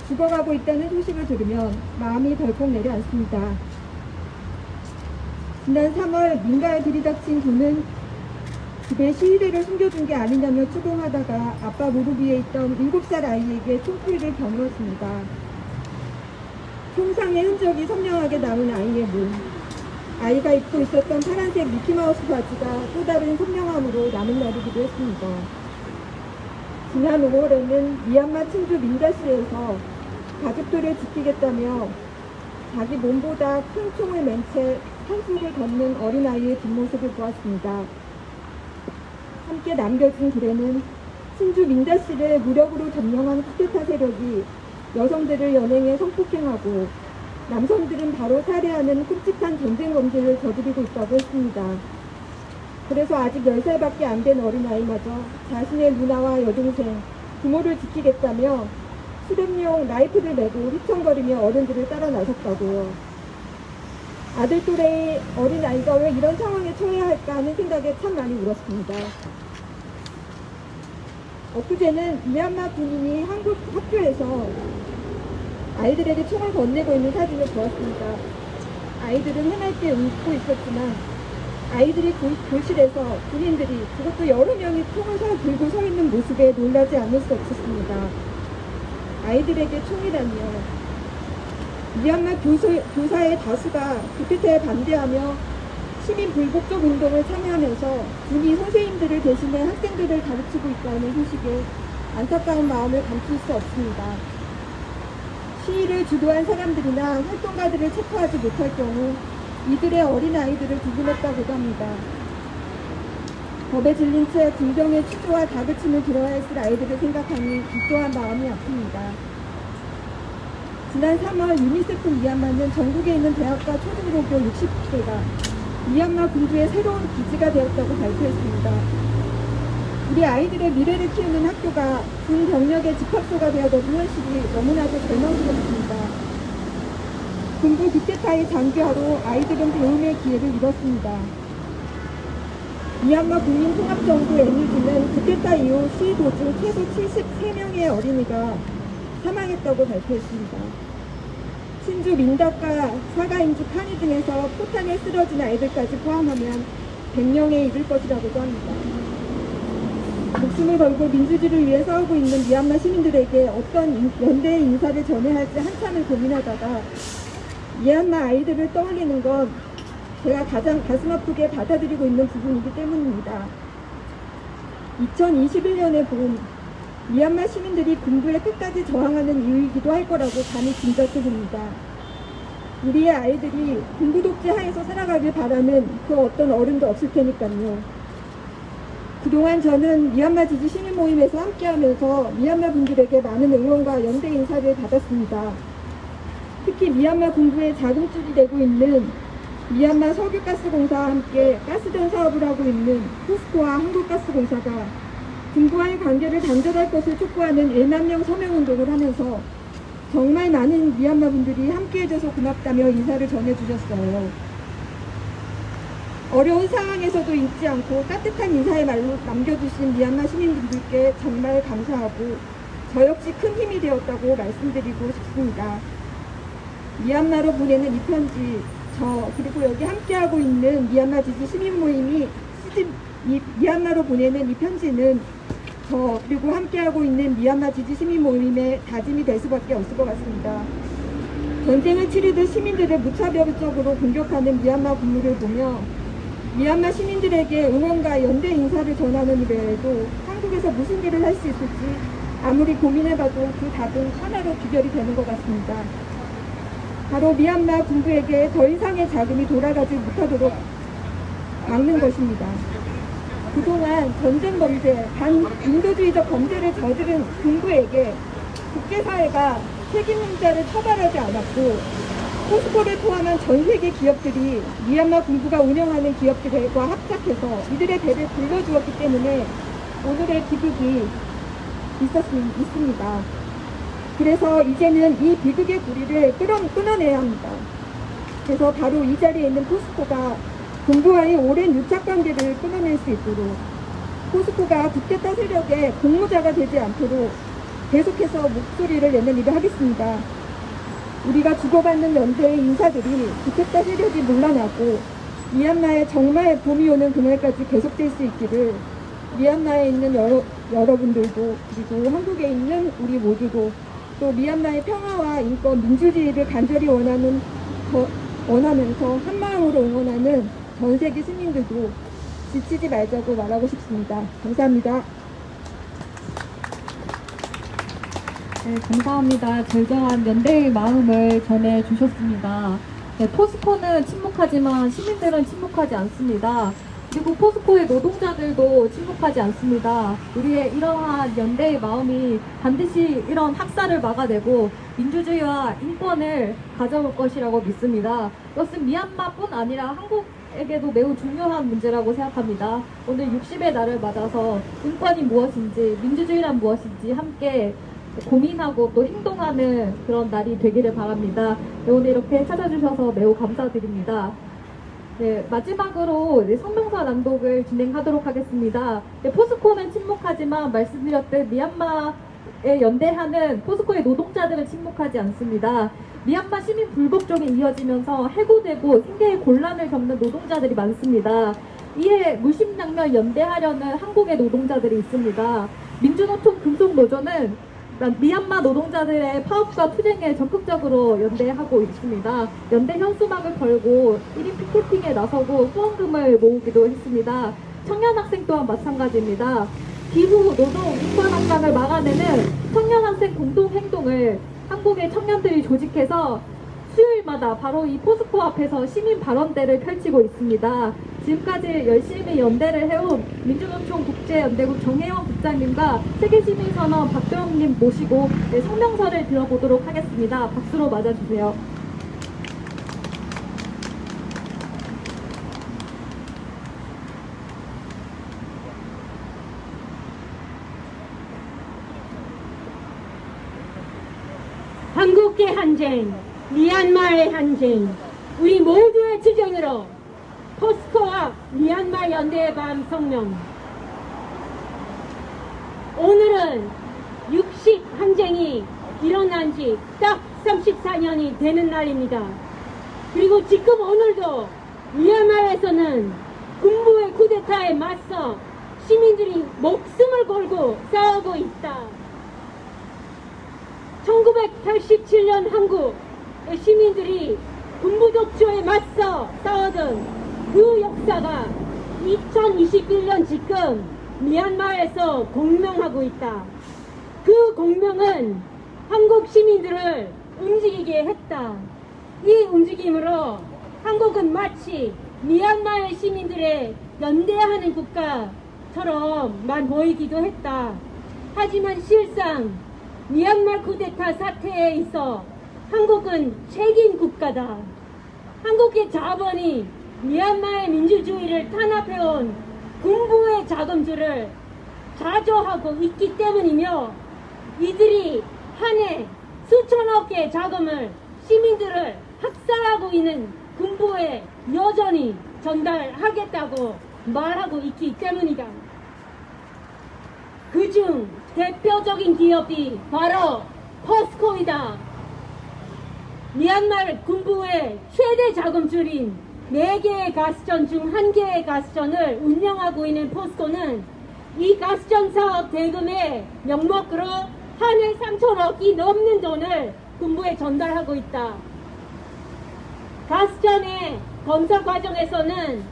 죽어가고 있다는 소식을 들으면 마음이 덜컥 내려앉습니다. 지난 3월 민가에 들이닥친 군은 집에 시위대를 숨겨둔 게 아니냐며 추궁하다가 아빠 무릎 위에 있던 7살 아이에게 총소리를 겨누었습니다. 총상의 흔적이 선명하게 남은 아이의 몸. 아이가 입고 있었던 파란색 미키마우스 바지가 또 다른 선명함으로 남은 날이기도 했습니다. 지난 5월에는 미얀마 친주 민다시에서 가족들을 지키겠다며 자기 몸보다 큰 총을 맨 채 산속을 걷는 어린아이의 뒷모습을 보았습니다. 함께 남겨진 글에는 친주 민다시를 무력으로 점령한 쿠데타 세력이 여성들을 연행해 성폭행하고 남성들은 바로 살해하는 끔찍한 전쟁 범죄를 저지르고 있다고 했습니다. 그래서 아직 10살밖에 안 된 어린아이마저 자신의 누나와 여동생, 부모를 지키겠다며 수렴용 라이프를 메고 휘청거리며 어른들을 따라 나섰다고요. 아들 또래의 어린아이가 왜 이런 상황에 처해야 할까 하는 생각에 참 많이 울었습니다. 엊그제는 미얀마 군인이 한국 학교에서 아이들에게 총을 건네고 있는 사진을 보았습니다. 아이들은 해맑게 웃고 있었지만 아이들이 교실에서 군인들이 그것도 여러 명이 총을 들고 서 있는 모습에 놀라지 않을 수 없었습니다. 아이들에게 총이라니요. 미얀마 교사의 다수가 쿠데타에 반대하며 시민 불복종 운동을 참여하면서 군이 선생님들을 대신해 학생들을 가르치고 있다는 소식에 안타까운 마음을 감출 수 없습니다. 시위를 주도한 사람들이나 활동가들을 체포하지 못할 경우 이들의 어린아이들을 구금했다고도 합니다. 법에 질린 채 군정의 취조와 다그침을 들어야 했을 아이들을 생각하니 이 또한 마음이 아픕니다. 지난 3월 유니세프 미얀마는 전국에 있는 대학과 초중고교 60개가 미얀마 군주의 새로운 기지가 되었다고 발표했습니다. 우리 아이들의 미래를 키우는 학교가 군 병력의 집합소가 되어버린 현실이 너무나도 절망스럽습니다. 군부 쿠데타의 장기화로 아이들은 배움의 기회를 잃었습니다. 미얀마 국민통합정부 NUG는 쿠데타 이후 시위 도중 최소 73명의 어린이가 사망했다고 발표했습니다. 친주 민다카, 사가인주 카니 등에서 포탄에 쓰러진 아이들까지 포함하면 100명에 이를 것이라고도 합니다. 목숨을 걸고 민주주의를 위해 싸우고 있는 미얀마 시민들에게 어떤 연대의 인사를 전해야 할지 한참을 고민하다가 미얀마 아이들을 떠올리는 건 제가 가장 가슴 아프게 받아들이고 있는 부분이기 때문입니다. 2021년의 봄, 미얀마 시민들이 군부에 끝까지 저항하는 이유이기도 할 거라고 감히 짐작해 봅니다. 우리의 아이들이 군부 독재 하에서 살아가길 바라는 그 어떤 어른도 없을 테니까요. 그동안 저는 미얀마 지지 시민 모임에서 함께하면서 미얀마 분들에게 많은 응원과 연대 인사를 받았습니다. 특히 미얀마 군부에 자금줄이 되고 있는 미얀마 석유가스공사와 함께 가스전 사업을 하고 있는 포스코와 한국가스공사가 군부와의 관계를 단절할 것을 촉구하는 1만 명 서명운동을 하면서 정말 많은 미얀마 분들이 함께해줘서 고맙다며 인사를 전해주셨어요. 어려운 상황에서도 잊지 않고 따뜻한 인사의 말로 남겨주신 미얀마 시민분들께 정말 감사하고 저 역시 큰 힘이 되었다고 말씀드리고 싶습니다. 미얀마로 보내는 이 편지, 그리고 여기 함께하고 있는 미얀마 지지 시민 모임이 미얀마로 보내는 이 편지는 그리고 함께하고 있는 미얀마 지지 시민 모임의 다짐이 될 수밖에 없을 것 같습니다. 전쟁을 치르듯 시민들을 무차별적으로 공격하는 미얀마 군부를 보며 미얀마 시민들에게 응원과 연대 인사를 전하는 외에도 한국에서 무슨 일을 할 수 있을지 아무리 고민해봐도 그 답은 하나로 귀결이 되는 것 같습니다. 바로 미얀마 군부에게 더 이상의 자금이 돌아가지 못하도록 막는 것입니다. 그동안 전쟁 범죄, 반인도주의적 범죄를 저지른 군부에게 국제사회가 책임자를 처벌하지 않았고 포스코를 포함한 전 세계 기업들이 미얀마 군부가 운영하는 기업들과 합작해서 이들의 배를 불러주었기 때문에 오늘의 비극이 있습니다. 그래서 이제는 이 비극의 고리를 끊어내야 합니다. 그래서 바로 이 자리에 있는 포스코가 군부와의 오랜 유착관계를 끊어낼 수 있도록 포스코가 국제타 세력의 공모자가 되지 않도록 계속해서 목소리를 내는 일을 하겠습니다. 우리가 주고받는 연대의 인사들이 국제타 세력이 물러나고 미얀마에 정말 봄이 오는 그날까지 계속될 수 있기를 미얀마에 있는 여러분들도 그리고 한국에 있는 우리 모두도 또 미얀마의 평화와 인권, 민주주의를 간절히 원하면서 한마음으로 응원하는 전 세계 시민들도 지치지 말자고 말하고 싶습니다. 감사합니다. 네, 감사합니다. 절정한 연대의 마음을 전해주셨습니다. 네, 포스코는 침묵하지만 시민들은 침묵하지 않습니다. 그리고 포스코의 노동자들도 침묵하지 않습니다. 우리의 이러한 연대의 마음이 반드시 이런 학살을 막아내고 민주주의와 인권을 가져올 것이라고 믿습니다. 이것은 미얀마뿐 아니라 한국에게도 매우 중요한 문제라고 생각합니다. 오늘 60의 날을 맞아서 인권이 무엇인지, 민주주의란 무엇인지 함께 고민하고 또 행동하는 그런 날이 되기를 바랍니다. 네, 오늘 이렇게 찾아주셔서 매우 감사드립니다. 네, 마지막으로 성명서 낭독을 진행하도록 하겠습니다. 네, 포스코는 침묵하지만 말씀드렸듯 미얀마에 연대하는 포스코의 노동자들은 침묵하지 않습니다. 미얀마 시민 불복종이 이어지면서 해고되고 생계의 곤란을 겪는 노동자들이 많습니다. 이에 무심장면 연대하려는 한국의 노동자들이 있습니다. 민주노총 금속노조는 미얀마 노동자들의 파업과 투쟁에 적극적으로 연대하고 있습니다. 연대 현수막을 걸고 1인 피켓팅에 나서고 후원금을 모으기도 했습니다. 청년 학생 또한 마찬가지입니다. 기후, 노동, 인권 악강을 막아내는 청년 학생 공동행동을 한국의 청년들이 조직해서 수요일마다 바로 이 포스코 앞에서 시민 발언대를 펼치고 있습니다. 지금까지 열심히 연대를 해온 민주노총 국제연대국 정혜원 국장님과 세계시민선언 박도영님 모시고 성명서를 들어보도록 하겠습니다. 박수로 맞아주세요. 한국의 한쟁, 미얀마의 한쟁, 우리 모두의 투쟁으로 포스코와 미얀마 연대의 밤 성명. 오늘은 60 항쟁이 일어난 지 딱 34년이 되는 날입니다. 그리고 지금 오늘도 미얀마에서는 군부의 쿠데타에 맞서 시민들이 목숨을 걸고 싸우고 있다. 1987년 한국 시민들이 군부 독조에 맞서 싸우던 그 역사가 2021년 지금 미얀마에서 공명하고 있다. 그 공명은 한국 시민들을 움직이게 했다. 이 움직임으로 한국은 마치 미얀마의 시민들의 연대하는 국가처럼만 보이기도 했다. 하지만 실상 미얀마 쿠데타 사태에 있어 한국은 책임 국가다. 한국의 자본이 미얀마의 민주주의를 탄압해온 군부의 자금줄을 자조하고 있기 때문이며 이들이 한 해 수천억 개의 자금을 시민들을 학살하고 있는 군부에 여전히 전달하겠다고 말하고 있기 때문이다. 그중 대표적인 기업이 바로 포스코이다. 미얀마 군부의 최대 자금줄인 4개의 가스전 중 1개의 가스전을 운영하고 있는 포스코는 이 가스전 사업 대금의 명목으로 한일 3천억이 넘는 돈을 군부에 전달하고 있다. 가스전의 검사 과정에서는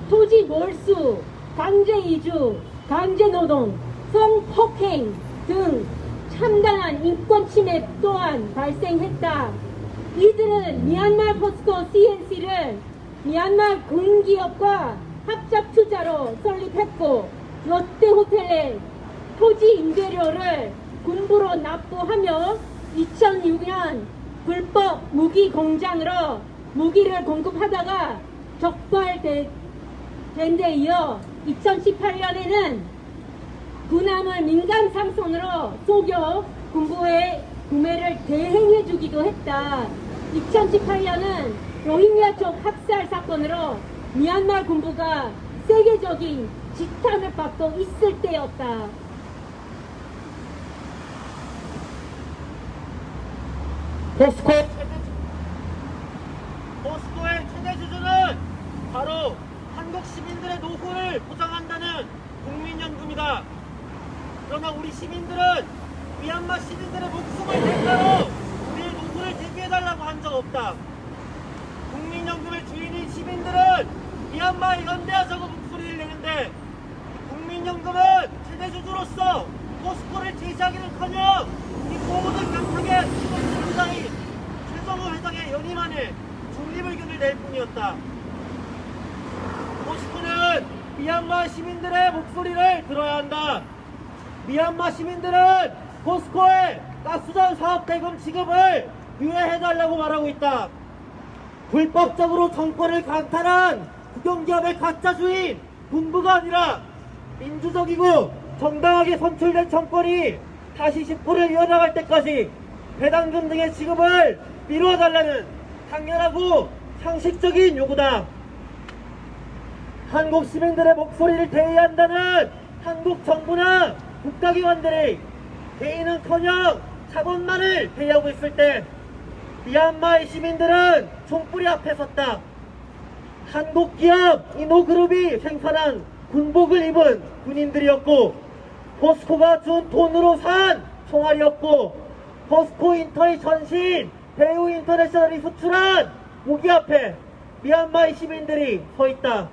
토지 몰수, 강제 이주, 강제 노동, 성폭행 등 참담한 인권 침해 또한 발생했다. 이들은 미얀마 포스코 CNC를 미얀마 군기업과 합작 투자로 설립했고 롯데호텔의 토지 임대료를 군부로 납부하며 2006년 불법 무기 공장으로 무기를 공급하다가 적발된 데 이어 2018년에는 군함을 민간 상선으로 속여 군부에 구매를 대행해주기도 했다. 2018년은 로힝야족 학살 사건으로 미얀마 군부가 세계적인 지탄을 받고 있을 때였다. 포스코의 최대 주주는 바로 한국 시민들의 노후를 보장한다는 국민연금이다. 그러나 우리 시민들은 미얀마 시민들의 목숨을 대가로 우리의 노후를 대비해달라고 한 적 없다. 국민연금의 주인인 시민들은 미얀마에 연대하자고 목소리를 내는데 국민연금은 최대 주주로서 포스코를 제시하기는커녕 이 모든 강력의 시민단이 최성호 회장의 연임안에 중립의견을 낼 뿐이었다. 포스코는 미얀마 시민들의 목소리를 들어야 한다. 미얀마 시민들은 포스코의 가스전 사업 대금 지급을 유예해달라고 말하고 있다. 불법적으로 정권을 강탈한 국영기업의 가짜주인 군부가 아니라 민주적이고 정당하게 선출된 정권이 다시 식구를 이어나갈 때까지 배당금 등의 지급을 미뤄달라는 당연하고 상식적인 요구다. 한국 시민들의 목소리를 대의한다는 한국 정부나 국가기관들이 대의는커녕 자본만을 대의하고 있을 때 미얀마의 시민들은 총뿌리 앞에 섰다. 한국 기업 이노그룹이 생산한 군복을 입은 군인들이었고 포스코가 준 돈으로 산 총알이었고 포스코 인터의 전신 배우 인터내셔널이 수출한 무기 앞에 미얀마의 시민들이 서 있다.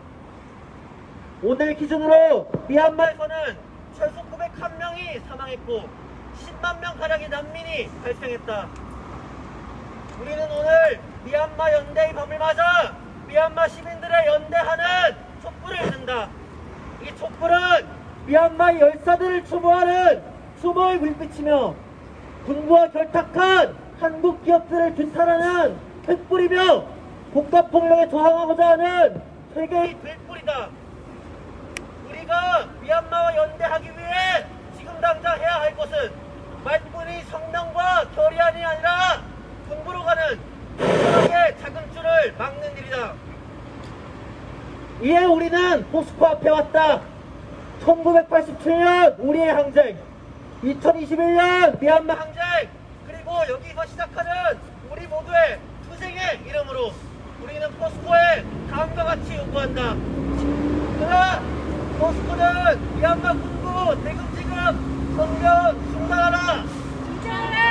오늘 기준으로 미얀마에서는 최소 901명이 사망했고 10만 명가량의 난민이 발생했다. 우리는 오늘 미얀마 연대의 밤을 맞아 미얀마 시민들의 연대하는 촛불을 든다. 이 촛불은 미얀마의 열사들을 추모하는 추모의 불빛이며 군부와 결탁한 한국 기업들을 규탄하는 횃불이며 국가폭력에 저항하고자 하는 세계의 될불이다. 우리가 미얀마와 연대하기 위해 지금 당장 해야 할 것은 말뿐이 성명과 결의안이 아니라 군부로 가는 공정하게 자금줄을 막는 일이다. 이에 우리는 포스코 앞에 왔다. 1987년 우리의 항쟁, 2021년 미얀마 항쟁, 그리고 여기서 시작하는 우리 모두의 투쟁의 이름으로 우리는 포스코에 다음과 같이 요구한다. 하나, 포스코는 미얀마 군부 대금 지급 성명 중단하라. 중단하라.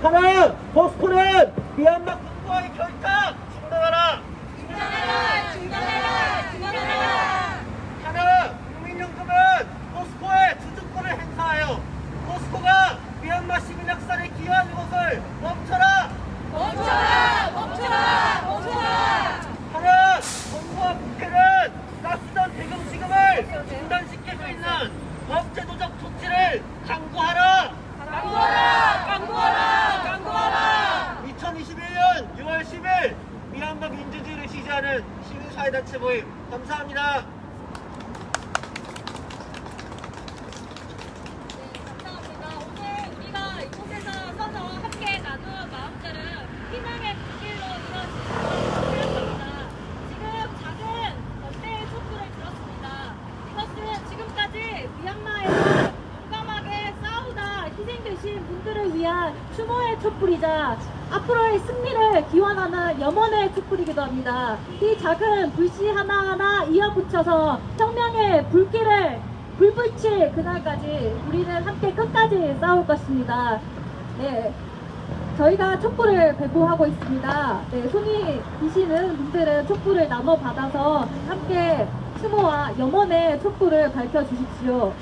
하나, 포스코는 미얀마 군부와의 결탁 중단하라. 하나, 국민연금은 포스코의 주주권을 행사하여 포스코가 미얀마 시민 학살에 기여하는 것을 멈춰라. 하나, 정부와 국회는 가스전 대금 지급을 중단시킬 수 있는 법제도적 조치를 강구하라. 2021년 6월 10일 미얀마 민주주의를 지지하는 시민사회단체 모임 감사합니다. 감사합니다. 오늘 우리가 이곳에서 서서 함께 나눌 마음들은 희망의 불길로 이뤄지는 촛불이자 앞으로의 승리를 기원하는 염원의 촛불이기도 합니다. 이 작은 불씨 하나하나 이어붙여서 혁명의 불붙일 그날까지 우리는 함께 끝까지 싸울 것입니다. 네, 저희가 촛불을 배포하고 있습니다. 네, 손이 비시는 분들은 촛불을 나눠 받아서 함께 추모와 염원의 촛불을 밝혀주십시오.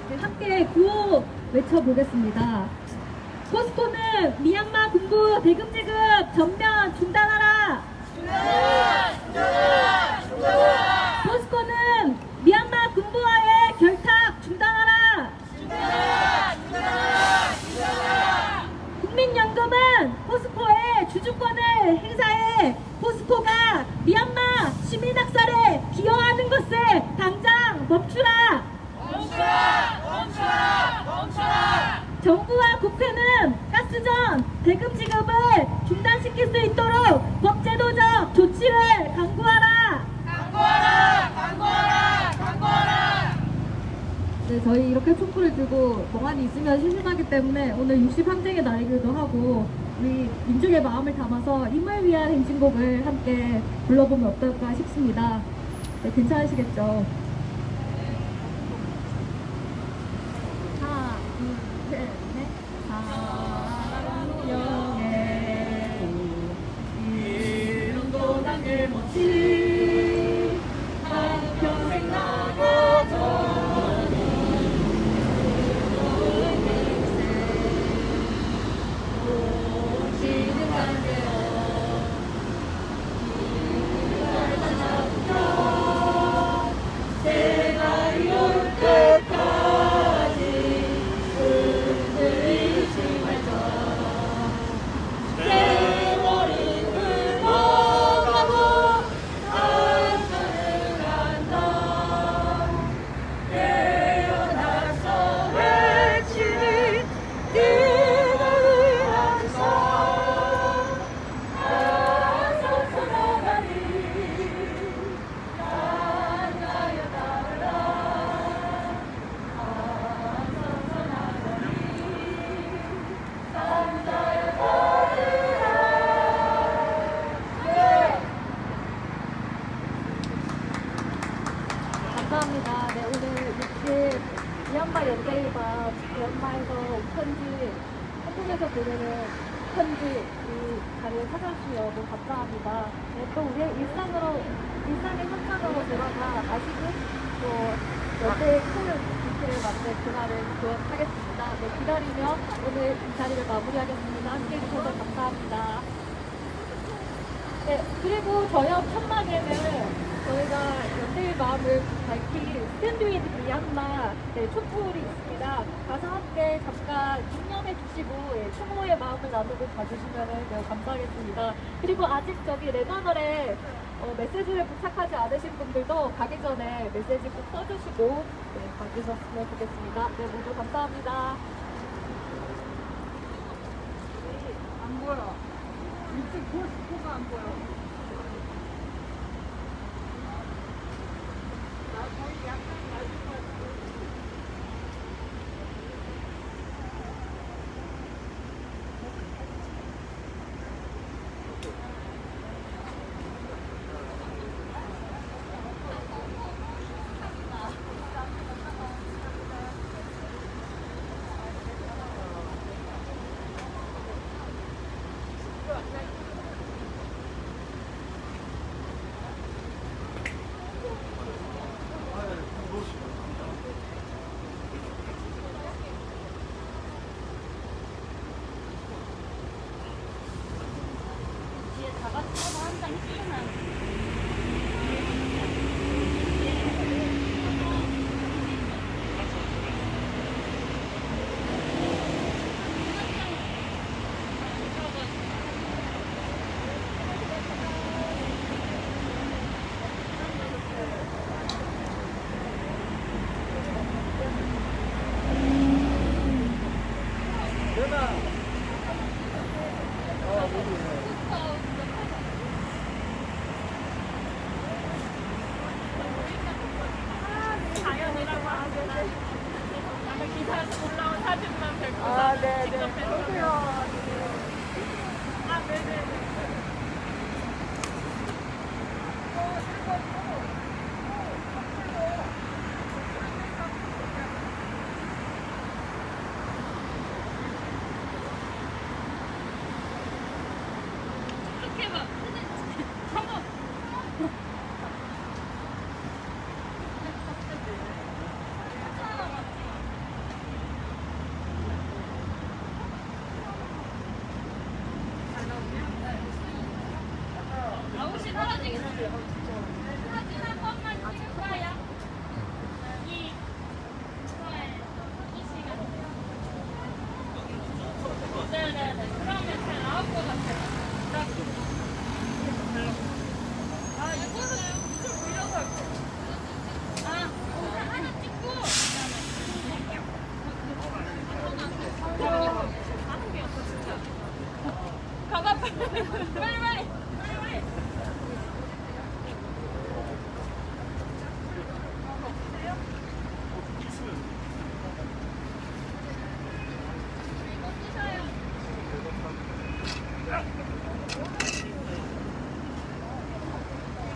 네, 함께 구호 외쳐보겠습니다. 포스코는 미얀마 군부 대금 지급 전면 중단하라! 포스코는 미얀마 군부와의 결탁 중단하라! 국민연금은 포스코의 주주권을 행사해 포스코가 미얀마 시민학살에 기여하는 것을 당장 멈추라! 정부와 국회는 가스전 대금 지급을 중단시킬 수 있도록 법제도적 조치를 강구하라! 네, 저희 이렇게 촛불을 들고 멍하니 있으면 심심하기 때문에 오늘 60항쟁의 날이기도 하고 우리 민중의 마음을 담아서 힘을 위한 행진곡을 함께 불러보면 어떨까 싶습니다. 네, 괜찮으시겠죠? 하나, 둘, 셋, 넷. 사랑명예 이름도 남김없이 한평생 나가서 감사합니다. 네, 오늘 이렇게 미얀마 연대의가 미얀마에서 편지, 한국에서 보내는 편지 이 자리에 찾아주셔서 너무 감사합니다. 네, 또 우리의 일상의 현장으로 돌아가 아시고 또 연대의 큰 빛을 만든 그날을 기원하겠습니다. 네, 기다리며 오늘 이 자리를 마무리하겠습니다. 함께 해주셔서 감사합니다. 네, 그리고 저녁 천막에는 저희가 연대의 마음을 밝힌 스탠드 위드 미얀마 촛불이 있습니다. 가서 함께 잠깐 입념해 주시고 추모의 마음을 나누고 가주시면 매우 감사하겠습니다. 그리고 아직 저기 레바논에 메시지를 부착하지 않으신 분들도 가기 전에 메시지 꼭 써주시고 가주셨으면 좋겠습니다. 네, 모두 감사합니다. 안 보여. 이쪽 포가 안 보여. 사진 한 번만 찍을까요? 이 시간. 네네네. 그러면 잘 나올 것 같아요. 아, 이거는 술 물려서 할게요. 아, 우선 하나 찍고, 가는 게 없어, 진짜. 가봐, 빨리.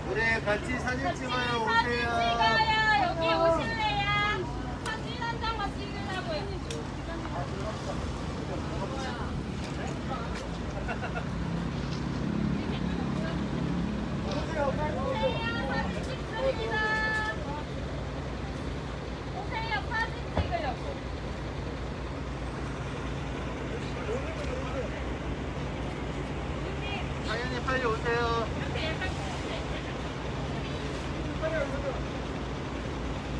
우리 같이 사진 찍어요. 사진 오세요. 찍어요. 여기 오실래요? 사진 한 장만 찍으려고요. 오세요. 사진 찍습니다. 오세요. 사진 찍으려고. 당연히 빨리 오세요.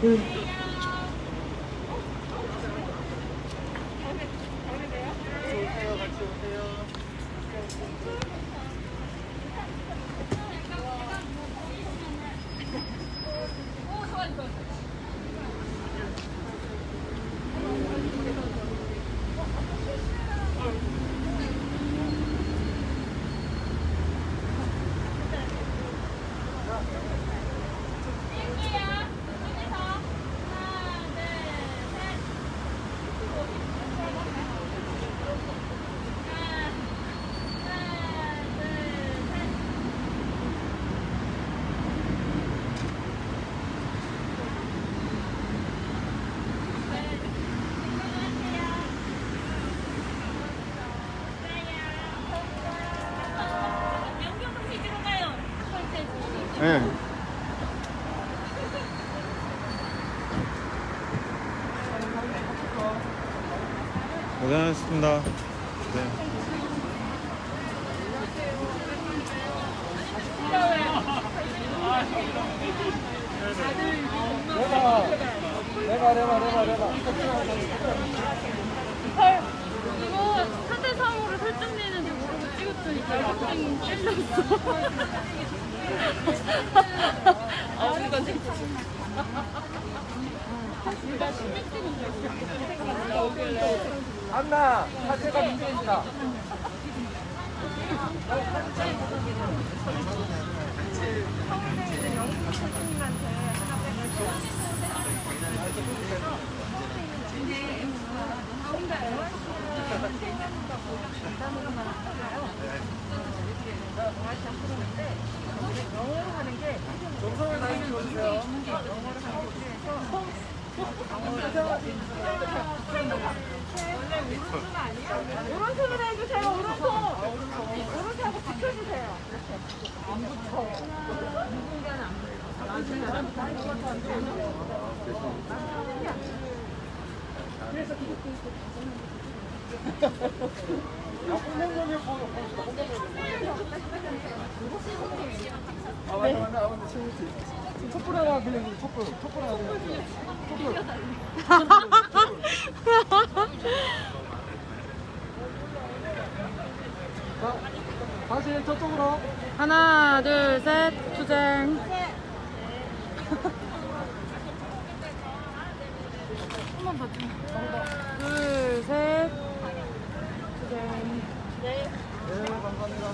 오세요. 같이 오세요. 오, 좋아. 찍을게요. 여기서 하나, 둘, 셋. 하나, 둘, 셋. 명경동 위주로 가요. 네. 고생하셨습니다. 네. 이거 4대3으로 설정되는지 모르고 찍었더니 결국엔 잘렸어. 안나 사체가 문제입니다. 정성을 다해서 줘주세요. 오른손으로 해주세요. 오른손 하고 붙여주세요. 안 붙여. 촛불 하나 빌려주세요. 촛불 하나 빌려주세요. 자, 다시 저쪽으로. 하나, 둘, 셋, 투쟁. 한번 봐줘. 둘, 셋, 투쟁. 네, 감사합니다.